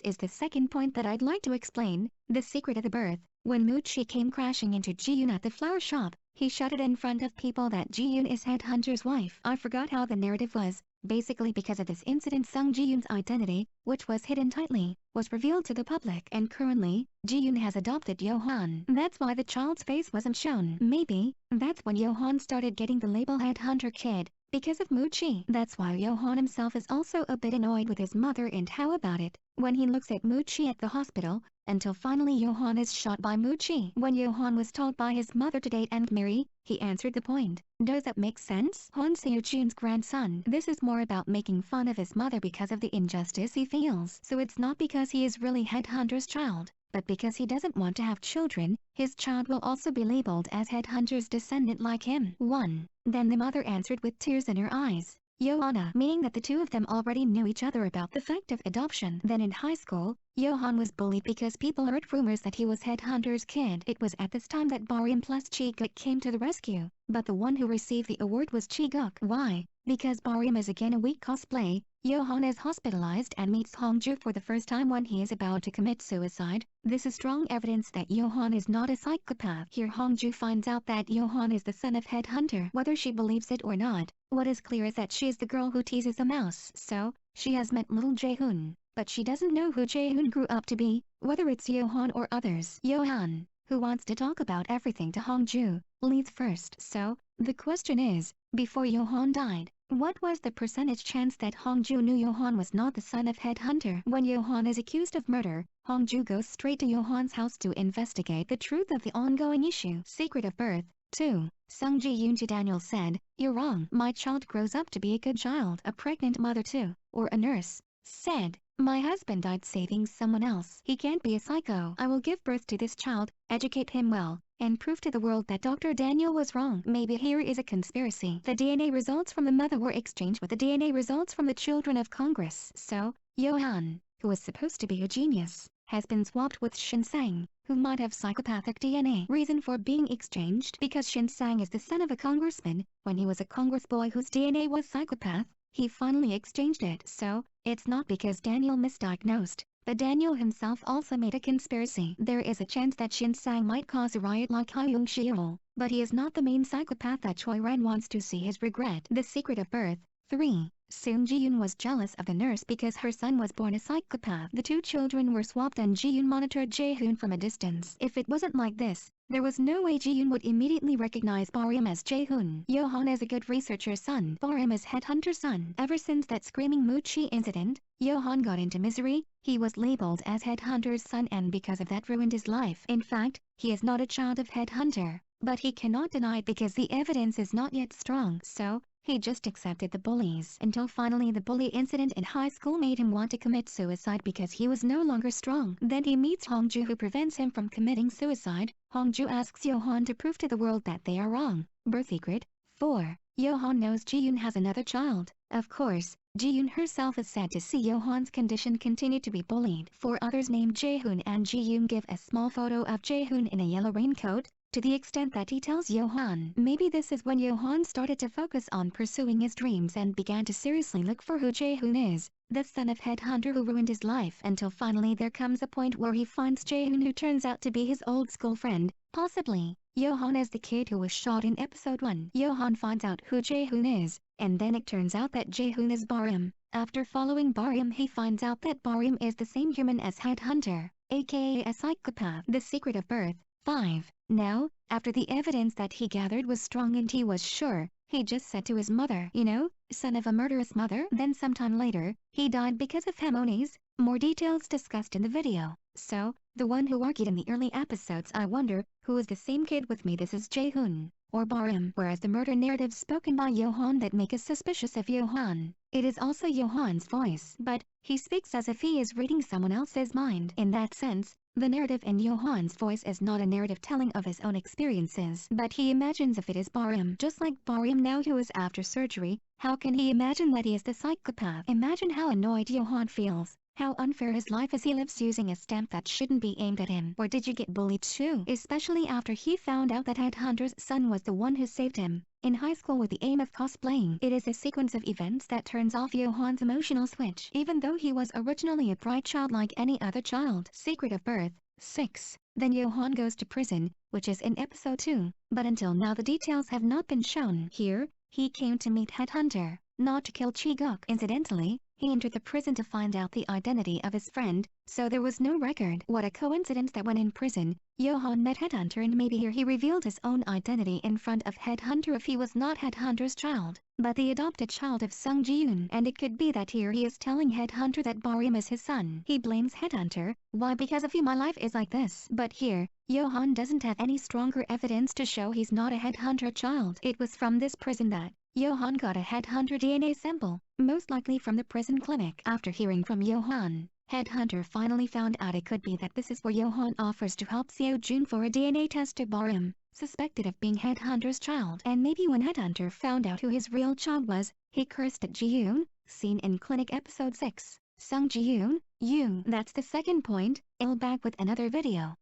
is the second point that I'd like to explain, the secret of the birth. When Moochie came crashing into Ji-yoon at the flower shop, he shouted in front of people that Ji-yoon is Headhunter's wife. I forgot how the narrative was. Basically because of this incident, Sung Ji-yoon's identity, which was hidden tightly, was revealed to the public, and currently, Ji-yoon has adopted Yohan. That's why the child's face wasn't shown. Maybe that's when Yohan started getting the label Headhunter Kid. Because of Moochie. That's why Yohan himself is also a bit annoyed with his mother. And how about it, when he looks at Moochie at the hospital, until finally Yohan is shot by Moochie. When Yohan was told by his mother to date and marry, he answered the point. Does that make sense? Han Seo-jun's grandson. This is more about making fun of his mother because of the injustice he feels. So it's not because he is really Headhunter's child, but because he doesn't want to have children, his child will also be labeled as Headhunter's descendant like him. 1. Then the mother answered with tears in her eyes. Joanna, meaning that the two of them already knew each other about the fact of adoption. Then in high school, Yohan was bullied because people heard rumors that he was Headhunter's kid. It was at this time that Barium plus Chi-guk came to the rescue, but the one who received the award was Chi-guk. Why? Because Barium is again a weak cosplay. Yohan is hospitalized and meets Hongju for the first time when he is about to commit suicide. This is strong evidence that Yohan is not a psychopath. Here Hongju finds out that Yohan is the son of Headhunter. Whether she believes it or not, what is clear is that she is the girl who teases a mouse. So, she has met little Jae-hoon, but she doesn't know who Jae-hoon grew up to be, whether it's Yohan or others. Yohan, who wants to talk about everything to Hongju, leads first. So, the question is, before Yohan died, what was the percentage chance that Hongju knew Yohan was not the son of Headhunter? When Yohan is accused of murder, Hongju goes straight to Yohan's house to investigate the truth of the ongoing issue. Secret of birth. 2. Sung Ji-yoon to Daniel said, "You're wrong. My child grows up to be a good child." A pregnant mother too, or a nurse, said, "My husband died saving someone else. He can't be a psycho. I will give birth to this child, educate him well, and prove to the world that Dr. Daniel was wrong." Maybe here is a conspiracy. The DNA results from the mother were exchanged with the DNA results from the children of Congress. So, Yohan, who was supposed to be a genius, has been swapped with Shin Sang, who might have psychopathic DNA. Reason for being exchanged: because Shin Sang is the son of a congressman. When he was a congressboy whose DNA was psychopath, he finally exchanged it. So, it's not because Daniel misdiagnosed, but Daniel himself also made a conspiracy. There is a chance that Shin Sang might cause a riot like Hyung Sheol, but he is not the main psychopath that Choi Ran wants to see his regret. The secret of birth. 3. Soon Ji-yoon was jealous of the nurse because her son was born a psychopath. The two children were swapped and Ji-yoon monitored Jae-hoon from a distance. If it wasn't like this, there was no way Ji-yoon would immediately recognize Barium as Jae-hoon. Yohan is a good researcher's son. Barium is Headhunter's son. Ever since that screaming Moochie incident, Yohan got into misery. He was labeled as Headhunter's son and because of that ruined his life. In fact, he is not a child of Headhunter, but he cannot deny it because the evidence is not yet strong. So, he just accepted the bullies until finally the bully incident in high school made him want to commit suicide because he was no longer strong. Then he meets Hongju, who prevents him from committing suicide. Hongju asks Yohan to prove to the world that they are wrong. Birth secret. 4. Yohan knows Ji-yoon has another child. Of course, Ji-yoon herself is sad to see Yohan's condition continue to be bullied. 4 others named Jae-hoon and Ji-yoon give a small photo of Jae-hoon in a yellow raincoat, to the extent that he tells Yohan. Maybe this is when Yohan started to focus on pursuing his dreams and began to seriously look for who Jae-hoon is, the son of Headhunter who ruined his life, until finally there comes a point where he finds Jae-hoon, who turns out to be his old school friend, possibly. Yohan is the kid who was shot in episode 1. Yohan finds out who Jae-hoon is, and then it turns out that Jae-hoon is Barium. After following Barium, he finds out that Barium is the same human as Headhunter, aka a psychopath. The secret of birth. 5. Now, after the evidence that he gathered was strong and he was sure, he just said to his mother, "You know, son of a murderous mother." Then sometime later, he died because of Hemones. More details discussed in the video. So, the one who argued in the early episodes, I wonder, who is the same kid with me? This is Jae-hoon, or Barium. Whereas the murder narrative spoken by Yohan that make us suspicious of Yohan, it is also Yohan's voice. But, he speaks as if he is reading someone else's mind. In that sense, the narrative in Yohan's voice is not a narrative telling of his own experiences, but he imagines if it is Barium. Just like Barium now, who is after surgery, how can he imagine that he is the psychopath? Imagine how annoyed Yohan feels, how unfair his life is. He lives using a stamp that shouldn't be aimed at him. Or did you get bullied too? Especially after he found out that Headhunter's son was the one who saved him. in high school with the aim of cosplaying. It is a sequence of events that turns off Johan's emotional switch. Even though he was originally a bright child like any other child. Secret of Birth 6. Then Johan goes to prison, which is in episode 2, but until now the details have not been shown. Here, he came to meet Headhunter, not to kill Chi-guk. Incidentally, he entered the prison to find out the identity of his friend, so there was no record. What a coincidence that when in prison, Johan met Headhunter and maybe here he revealed his own identity in front of Headhunter if he was not Headhunter's child, but the adopted child of Sung Ji-yoon. And it could be that here he is telling Headhunter that Barium is his son. He blames Headhunter, why because of you my life is like this. But here, Johan doesn't have any stronger evidence to show he's not a Headhunter child. It was from this prison that Johan got a Headhunter DNA sample, most likely from the prison clinic. After hearing from Johan, Headhunter finally found out it could be that this is where Johan offers to help Seo Jun for a DNA test to Barium, suspected of being Headhunter's child. And maybe when Headhunter found out who his real child was, he cursed at Ji-yoon, seen in Clinic episode 6. Sung Ji-yoon, you. That's the second point. I'll back with another video.